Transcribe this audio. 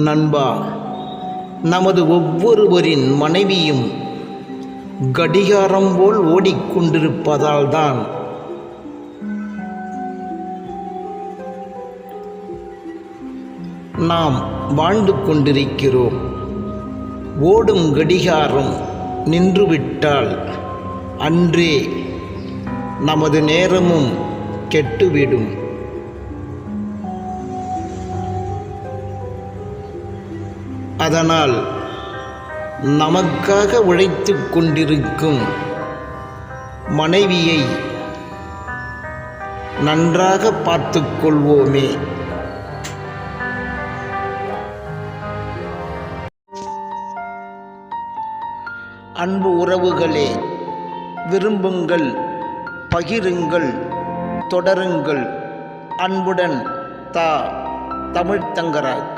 நண்பா, நமது ஒவ்வொருவரின் மனைவியும் கடிகாரம் போல் ஓடிக்கொண்டிருப்பதால் தான் நாம் வாழ்ந்து கொண்டிருக்கிறோம். ஓடும் கடிகாரம் நின்றுவிட்டால் அன்றே நமது நேரமும் கெட்டுவிடும். அதனால் நமக்காக உழைத்து கொண்டிருக்கும் மனைவியை நன்றாக பார்த்து கொள்வோமே. அன்பு உறவுகளே, விரும்புங்கள், பகிருங்கள், தொடருங்கள். அன்புடன் தமிழ்த்தங்கராஜ்.